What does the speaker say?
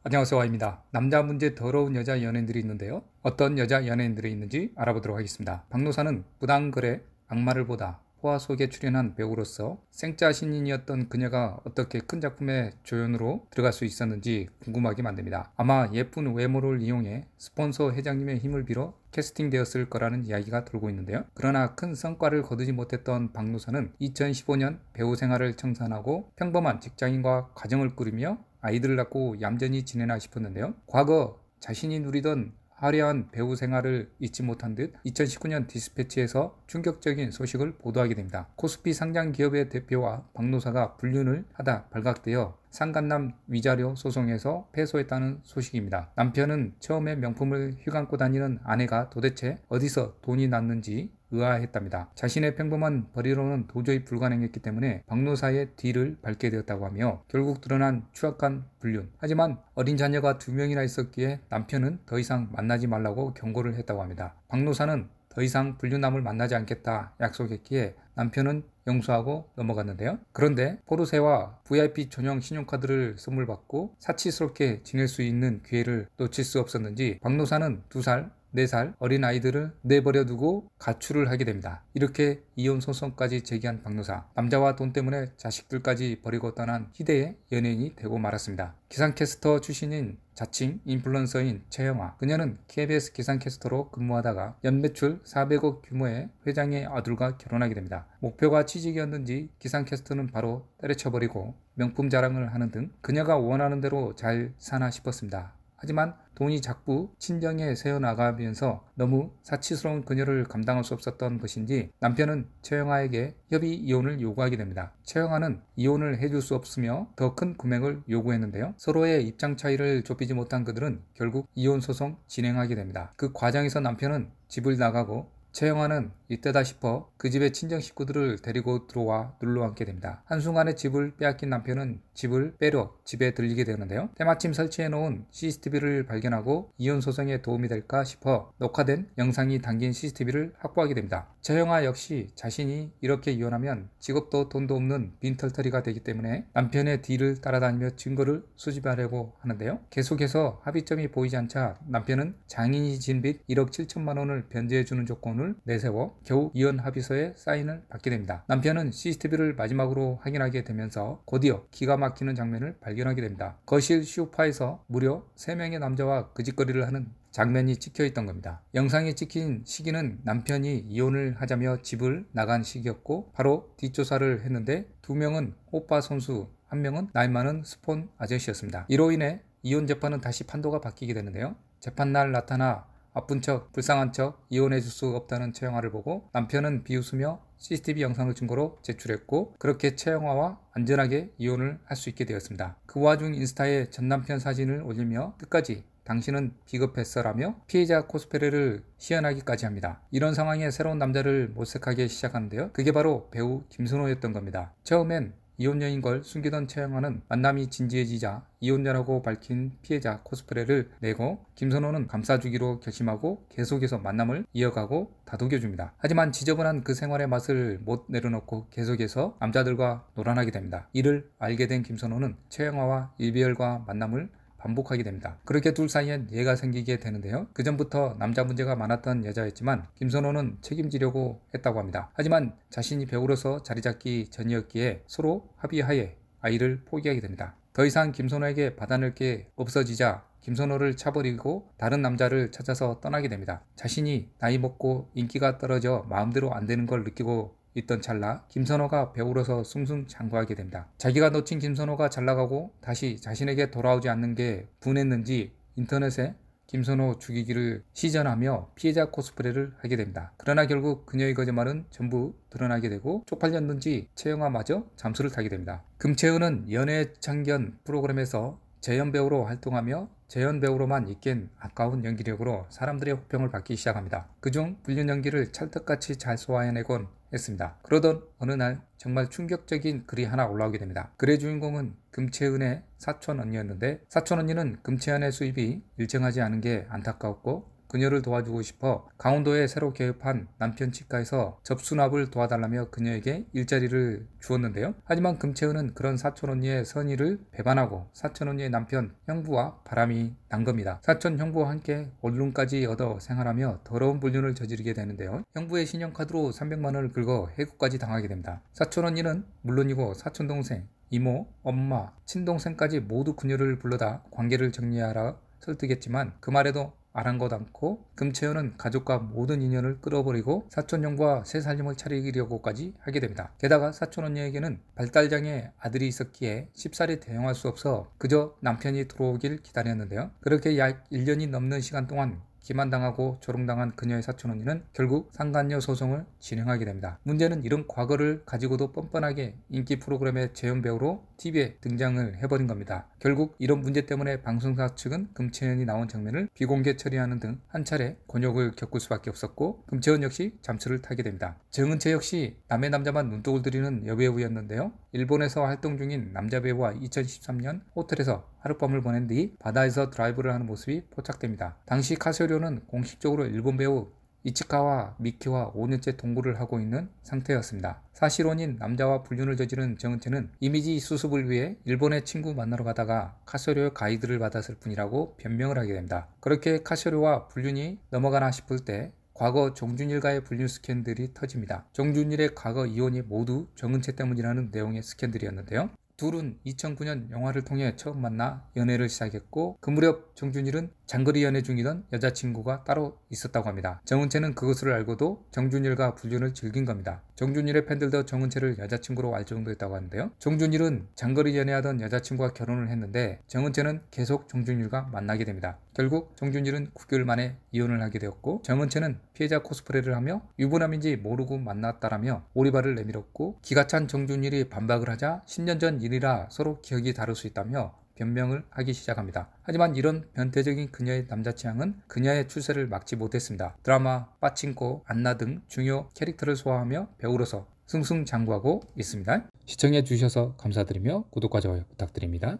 안녕하세요, Y입니다. 남자 문제 더러운 여자 연예인들이 있는데요. 어떤 여자 연예인들이 있는지 알아보도록 하겠습니다. 박노사는 무당거래 악마를 보다 호화 속에 출연한 배우로서 생짜 신인이었던 그녀가 어떻게 큰 작품의 조연으로 들어갈 수 있었는지 궁금하게 만듭니다. 아마 예쁜 외모를 이용해 스폰서 회장님의 힘을 빌어 캐스팅되었을 거라는 이야기가 돌고 있는데요. 그러나 큰 성과를 거두지 못했던 박노사는 2015년 배우 생활을 청산하고 평범한 직장인과 가정을 꾸리며 아이들을 낳고 얌전히 지내나 싶었는데요. 과거 자신이 누리던 화려한 배우 생활을 잊지 못한 듯 2019년 디스패치에서 충격적인 소식을 보도하게 됩니다. 코스피 상장 기업의 대표와 박노사가 불륜을 하다 발각되어 상간남 위자료 소송에서 패소했다는 소식입니다. 남편은 처음에 명품을 휘감고 다니는 아내가 도대체 어디서 돈이 났는지 의아했답니다. 자신의 평범한 벌이로는 도저히 불가능했기 때문에 박노사의 뒤를 밟게 되었다고 하며 결국 드러난 추악한 불륜. 하지만 어린 자녀가 2명이나 있었기에 남편은 더 이상 만나지 말라고 경고를 했다고 합니다. 박노사는 더 이상 불륜남을 만나지 않겠다 약속했기에 남편은 용서하고 넘어갔는데요. 그런데 포르쉐와 VIP 전용 신용카드를 선물 받고 사치스럽게 지낼 수 있는 기회를 놓칠 수 없었는지 박노사는 2살, 4살 어린 아이들을 내버려 두고 가출을 하게 됩니다. 이렇게 이혼 소송까지 제기한 박노사, 남자와 돈 때문에 자식들까지 버리고 떠난 희대의 연예인이 되고 말았습니다. 기상캐스터 출신인 자칭 인플루언서인 최영화, 그녀는 KBS 기상캐스터로 근무하다가 연매출 400억 규모의 회장의 아들과 결혼하게 됩니다. 목표가 취직이었는지 기상캐스터는 바로 때려쳐버리고 명품 자랑을 하는 등 그녀가 원하는 대로 잘 사나 싶었습니다. 하지만 돈이 자꾸 친정에 새어나가면서 너무 사치스러운 그녀를 감당할 수 없었던 것인지 남편은 최영아에게 협의 이혼을 요구하게 됩니다. 최영아는 이혼을 해줄 수 없으며 더 큰 금액을 요구했는데요. 서로의 입장 차이를 좁히지 못한 그들은 결국 이혼 소송 진행하게 됩니다. 그 과정에서 남편은 집을 나가고 최영아는 이때다 싶어 그 집의 친정 식구들을 데리고 들어와 눌러앉게 됩니다. 한순간에 집을 빼앗긴 남편은 집을 빼려 집에 들리게 되는데요. 때마침 설치해놓은 CCTV를 발견하고 이혼 소송에 도움이 될까 싶어 녹화된 영상이 담긴 CCTV를 확보하게 됩니다. 최영아 역시 자신이 이렇게 이혼하면 직업도 돈도 없는 빈털터리가 되기 때문에 남편의 뒤를 따라다니며 증거를 수집하려고 하는데요. 계속해서 합의점이 보이지 않자 남편은 장인이 진 빚 1억 7천만 원을 변제해주는 조건을 내세워 겨우 이혼 합의서에 사인을 받게 됩니다. 남편은 CCTV를 마지막으로 확인하게 되면서 곧이어 기가 막히는 장면을 발견하게 됩니다. 거실 소파에서 무려 3명의 남자와 그짓거리를 하는 장면이 찍혀 있던 겁니다. 영상이 찍힌 시기는 남편이 이혼을 하자며 집을 나간 시기였고 바로 뒷조사를 했는데 2명은 오빠 선수, 1명은 나이 많은 스폰 아저씨였습니다. 이로 인해 이혼 재판은 다시 판도가 바뀌게 되는데요. 재판날 나타나 아픈 척, 불쌍한 척 이혼해줄 수 없다는 최영아를 보고 남편은 비웃으며 CCTV 영상을 증거로 제출했고 그렇게 최영아와 안전하게 이혼을 할 수 있게 되었습니다. 그 와중 인스타에 전남편 사진을 올리며 끝까지 당신은 비겁했어라며 피해자 코스프레를 시연하기까지 합니다. 이런 상황에 새로운 남자를 모색하기 시작하는데요. 그게 바로 배우 김순호였던 겁니다. 처음엔 이혼녀인 걸 숨기던 최영아는 만남이 진지해지자 이혼녀라고 밝힌 피해자 코스프레를 내고 김선호는 감싸주기로 결심하고 계속해서 만남을 이어가고 다독여줍니다. 하지만 지저분한 그 생활의 맛을 못 내려놓고 계속해서 남자들과 놀아나게 됩니다. 이를 알게 된 김선호는 최영아와 이별과 만남을 반복하게 됩니다. 그렇게 둘 사이엔 예가 생기게 되는데요. 그 전부터 남자 문제가 많았던 여자였지만 김선호는 책임지려고 했다고 합니다. 하지만 자신이 배우로서 자리 잡기 전이었기에 서로 합의하에 아이를 포기하게 됩니다. 더 이상 김선호에게 받아낼 게 없어지자 김선호를 차버리고 다른 남자를 찾아서 떠나게 됩니다. 자신이 나이 먹고 인기가 떨어져 마음대로 안 되는 걸 느끼고 있던 찰나 김선호가 배우로서 승승장구하게 됩니다. 자기가 놓친 김선호가 잘나가고 다시 자신에게 돌아오지 않는 게 분했는지 인터넷에 김선호 죽이기를 시전하며 피해자 코스프레를 하게 됩니다. 그러나 결국 그녀의 거짓말은 전부 드러나게 되고 쪽팔렸는지 최영아마저 잠수를 타게 됩니다. 금채은은 연애창견 프로그램에서 재연 배우로 활동하며 재연 배우로만 있기엔 아까운 연기력으로 사람들의 호평을 받기 시작합니다. 그중 불륜 연기를 찰떡같이 잘 소화해내곤 했습니다. 그러던 어느 날 정말 충격적인 글이 하나 올라오게 됩니다. 글의 주인공은 금채은의 사촌 언니였는데 사촌 언니는 금채은의 수입이 일정하지 않은 게 안타까웠고 그녀를 도와주고 싶어 강원도에 새로 개업한 남편 치과에서 접수납을 도와달라며 그녀에게 일자리를 주었는데요. 하지만 금채은은 그런 사촌언니의 선의를 배반하고 사촌언니의 남편 형부와 바람이 난 겁니다. 사촌 형부와 함께 원룸까지 얻어 생활하며 더러운 불륜을 저지르게 되는데요. 형부의 신용카드로 300만 원을 긁어 해고까지 당하게 됩니다. 사촌언니는 물론이고 사촌동생, 이모, 엄마, 친동생까지 모두 그녀를 불러다 관계를 정리하라 설득했지만 그 말에도 아랑곳 않고 금채연은 가족과 모든 인연을 끌어버리고 사촌형과 새 살림을 차리려고까지 하게 됩니다. 게다가 사촌언니에게는 발달장애 아들이 있었기에 쉽사리 대응할 수 없어 그저 남편이 들어오길 기다렸는데요. 그렇게 약 1년이 넘는 시간 동안 기만당하고 조롱당한 그녀의 사촌언니는 결국 상간녀 소송을 진행하게 됩니다. 문제는 이런 과거를 가지고도 뻔뻔하게 인기 프로그램의 재연 배우로 TV에 등장을 해버린 겁니다. 결국 이런 문제 때문에 방송사 측은 금채연이 나온 장면을 비공개 처리하는 등 한 차례 곤욕을 겪을 수밖에 없었고 금채연 역시 잠수를 타게 됩니다. 정은채 역시 남의 남자만 눈독을 들이는 여배우였는데요. 일본에서 활동 중인 남자 배우와 2013년 호텔에서 하룻밤을 보낸 뒤 바다에서 드라이브를 하는 모습이 포착됩니다. 당시 카시오료는 공식적으로 일본 배우 이치카와 미키와 5년째 동거를 하고 있는 상태였습니다. 사실혼인 남자와 불륜을 저지른 정은채는 이미지 수습을 위해 일본의 친구 만나러 가다가 카시오료의 가이드를 받았을 뿐이라고 변명을 하게 됩니다. 그렇게 카시오료와 불륜이 넘어가나 싶을 때 과거 정준일과의 불륜 스캔들이 터집니다. 정준일의 과거 이혼이 모두 정은채 때문이라는 내용의 스캔들이었는데요. 둘은 2009년 영화를 통해 처음 만나 연애를 시작했고 그 무렵 정준일은 장거리 연애 중이던 여자친구가 따로 있었다고 합니다. 정은채는 그것을 알고도 정준일과 불륜을 즐긴 겁니다. 정준일의 팬들도 정은채를 여자친구로 알 정도였다고 하는데요. 정준일은 장거리 연애하던 여자친구와 결혼을 했는데 정은채는 계속 정준일과 만나게 됩니다. 결국 정준일은 9개월 만에 이혼을 하게 되었고 정은채는 피해자 코스프레를 하며 유부남인지 모르고 만났다라며 오리발을 내밀었고 기가 찬 정준일이 반박을 하자 10년 전 일이라 서로 기억이 다를 수 있다며 변명을 하기 시작합니다. 하지만 이런 변태적인 그녀의 남자 취향은 그녀의 출세를 막지 못했습니다. 드라마, 빠친코, 안나 등 중요 캐릭터를 소화하며 배우로서 승승장구하고 있습니다. 시청해 주셔서 감사드리며 구독과 좋아요 부탁드립니다.